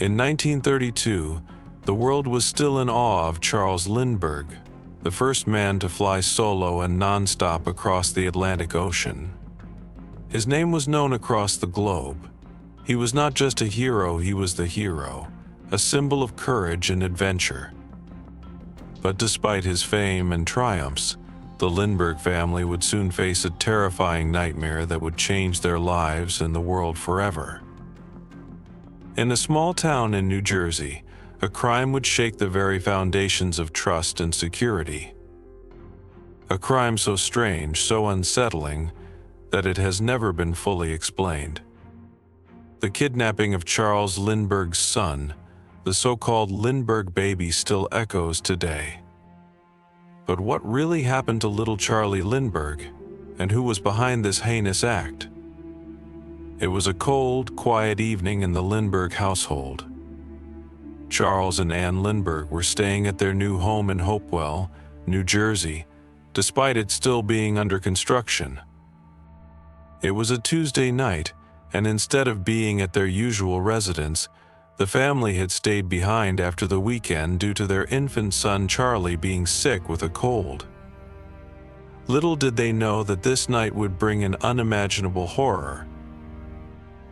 In 1932, the world was still in awe of Charles Lindbergh, the first man to fly solo and non-stop across the Atlantic Ocean. His name was known across the globe. He was not just a hero, he was the hero, a symbol of courage and adventure. But despite his fame and triumphs, the Lindbergh family would soon face a terrifying nightmare that would change their lives and the world forever. In a small town in New Jersey, a crime would shake the very foundations of trust and security. A crime so strange, so unsettling, that it has never been fully explained. The kidnapping of Charles Lindbergh's son, the so-called Lindbergh Baby, still echoes today. But what really happened to little Charlie Lindbergh, and who was behind this heinous act? It was a cold, quiet evening in the Lindbergh household. Charles and Ann Lindbergh were staying at their new home in Hopewell, New Jersey, despite it still being under construction. It was a Tuesday night, and instead of being at their usual residence, the family had stayed behind after the weekend due to their infant son Charlie being sick with a cold. Little did they know that this night would bring an unimaginable horror.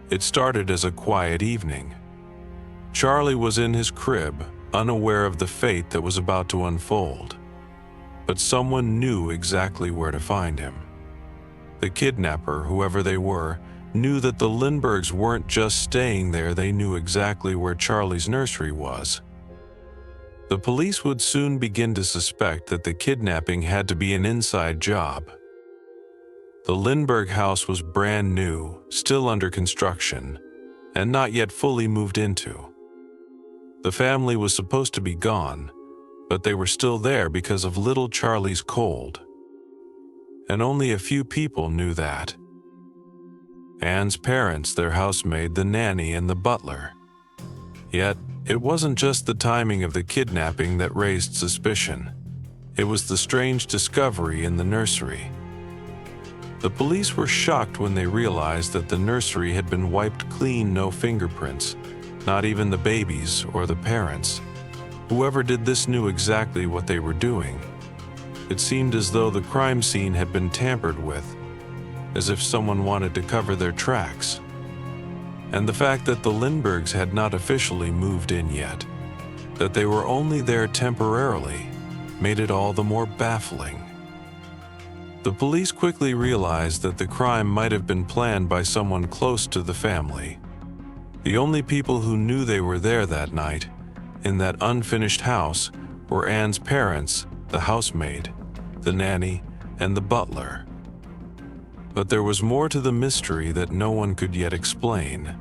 It started as a quiet evening. Charlie was in his crib, unaware of the fate that was about to unfold. But someone knew exactly where to find him. The kidnapper, whoever they were, knew that the Lindberghs weren't just staying there, they knew exactly where Charlie's nursery was. The police would soon begin to suspect that the kidnapping had to be an inside job. The Lindbergh house was brand new, still under construction, and not yet fully moved into. The family was supposed to be gone, but they were still there because of little Charlie's cold. And only a few people knew that. Ann's parents, their housemaid, the nanny, and the butler. Yet, it wasn't just the timing of the kidnapping that raised suspicion. It was the strange discovery in the nursery. The police were shocked when they realized that the nursery had been wiped clean, no fingerprints, not even the baby's or the parents'. Whoever did this knew exactly what they were doing. It seemed as though the crime scene had been tampered with, as if someone wanted to cover their tracks. And the fact that the Lindberghs had not officially moved in yet, that they were only there temporarily, made it all the more baffling. The police quickly realized that the crime might have been planned by someone close to the family. The only people who knew they were there that night, in that unfinished house, were Ann's parents, the housemaid, the nanny, and the butler. But there was more to the mystery that no one could yet explain.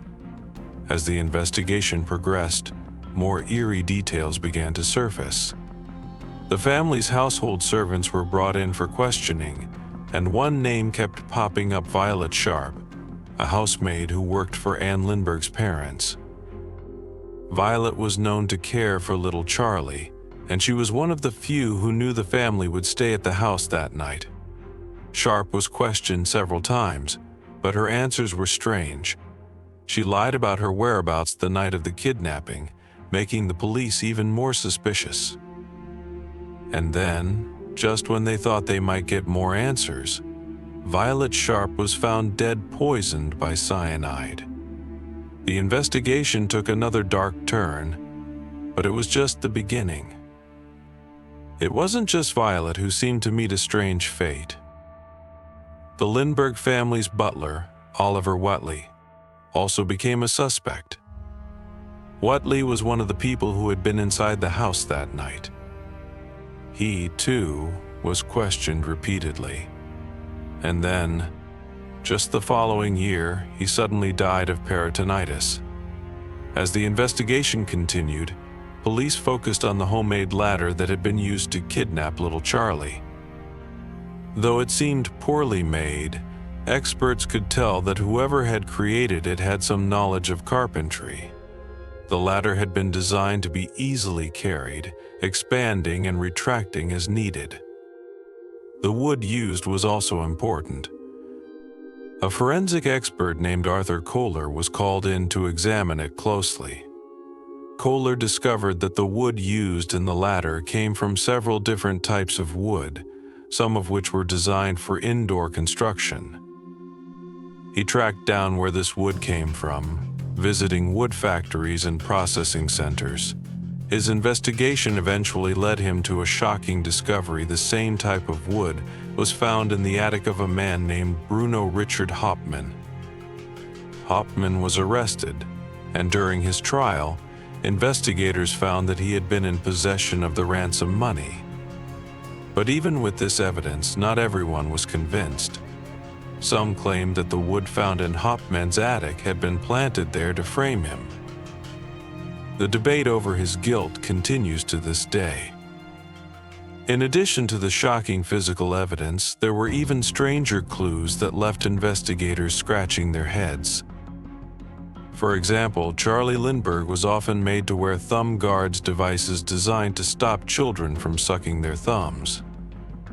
As the investigation progressed, more eerie details began to surface. The family's household servants were brought in for questioning, and one name kept popping up: Violet Sharp, a housemaid who worked for Ann Lindbergh's parents. Violet was known to care for little Charlie, and she was one of the few who knew the family would stay at the house that night. Sharp was questioned several times, but her answers were strange. She lied about her whereabouts the night of the kidnapping, making the police even more suspicious. And then, just when they thought they might get more answers, Violet Sharp was found dead, poisoned by cyanide. The investigation took another dark turn, but it was just the beginning. It wasn't just Violet who seemed to meet a strange fate. The Lindbergh family's butler, Oliver Whatley, also became a suspect. Whatley was one of the people who had been inside the house that night. He, too, was questioned repeatedly. And then, just the following year, he suddenly died of peritonitis. As the investigation continued, police focused on the homemade ladder that had been used to kidnap little Charlie. Though it seemed poorly made, experts could tell that whoever had created it had some knowledge of carpentry. The ladder had been designed to be easily carried, expanding and retracting as needed. The wood used was also important. A forensic expert named Arthur Kohler was called in to examine it closely. Kohler discovered that the wood used in the ladder came from several different types of wood, some of which were designed for indoor construction. He tracked down where this wood came from, visiting wood factories and processing centers. His investigation eventually led him to a shocking discovery. The same type of wood was found in the attic of a man named Bruno Richard Hauptmann. Hauptmann was arrested, and during his trial, investigators found that he had been in possession of the ransom money. But even with this evidence, not everyone was convinced. Some claimed that the wood found in Hauptmann's attic had been planted there to frame him. The debate over his guilt continues to this day. In addition to the shocking physical evidence, there were even stranger clues that left investigators scratching their heads. For example, Charlie Lindbergh was often made to wear thumb guards, devices designed to stop children from sucking their thumbs.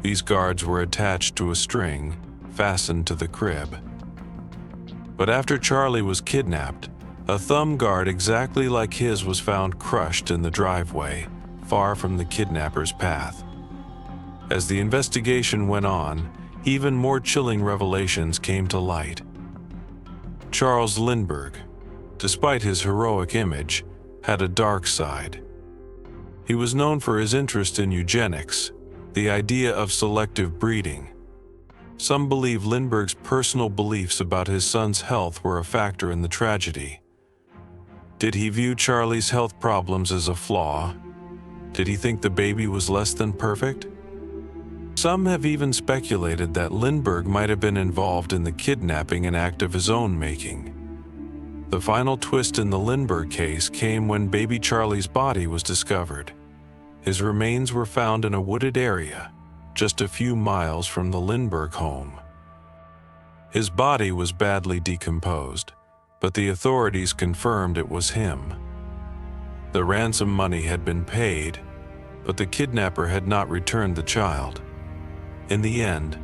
These guards were attached to a string, fastened to the crib. But after Charlie was kidnapped, a thumb guard exactly like his was found crushed in the driveway, far from the kidnapper's path. As the investigation went on, even more chilling revelations came to light. Charles Lindbergh, despite his heroic image, had a dark side. He was known for his interest in eugenics, the idea of selective breeding. Some believe Lindbergh's personal beliefs about his son's health were a factor in the tragedy. Did he view Charlie's health problems as a flaw? Did he think the baby was less than perfect? Some have even speculated that Lindbergh might have been involved in the kidnapping, an act of his own making. The final twist in the Lindbergh case came when baby Charlie's body was discovered. His remains were found in a wooded area, just a few miles from the Lindbergh home. His body was badly decomposed, but the authorities confirmed it was him. The ransom money had been paid, but the kidnapper had not returned the child. In the end,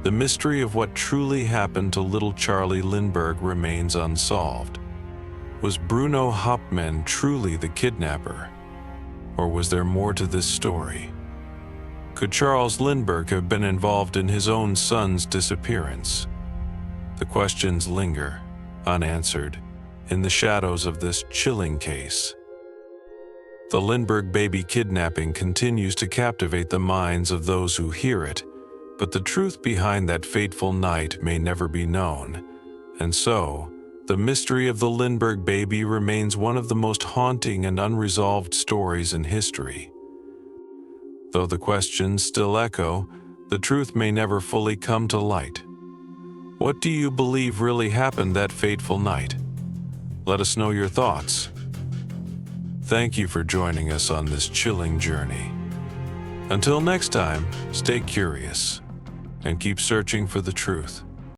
the mystery of what truly happened to little Charlie Lindbergh remains unsolved. Was Bruno Hauptmann truly the kidnapper? Or was there more to this story? Could Charles Lindbergh have been involved in his own son's disappearance? The questions linger, unanswered, in the shadows of this chilling case. The Lindbergh baby kidnapping continues to captivate the minds of those who hear it, but the truth behind that fateful night may never be known, and so, the mystery of the Lindbergh baby remains one of the most haunting and unresolved stories in history. Though the questions still echo, the truth may never fully come to light. What do you believe really happened that fateful night? Let us know your thoughts. Thank you for joining us on this chilling journey. Until next time, stay curious and keep searching for the truth.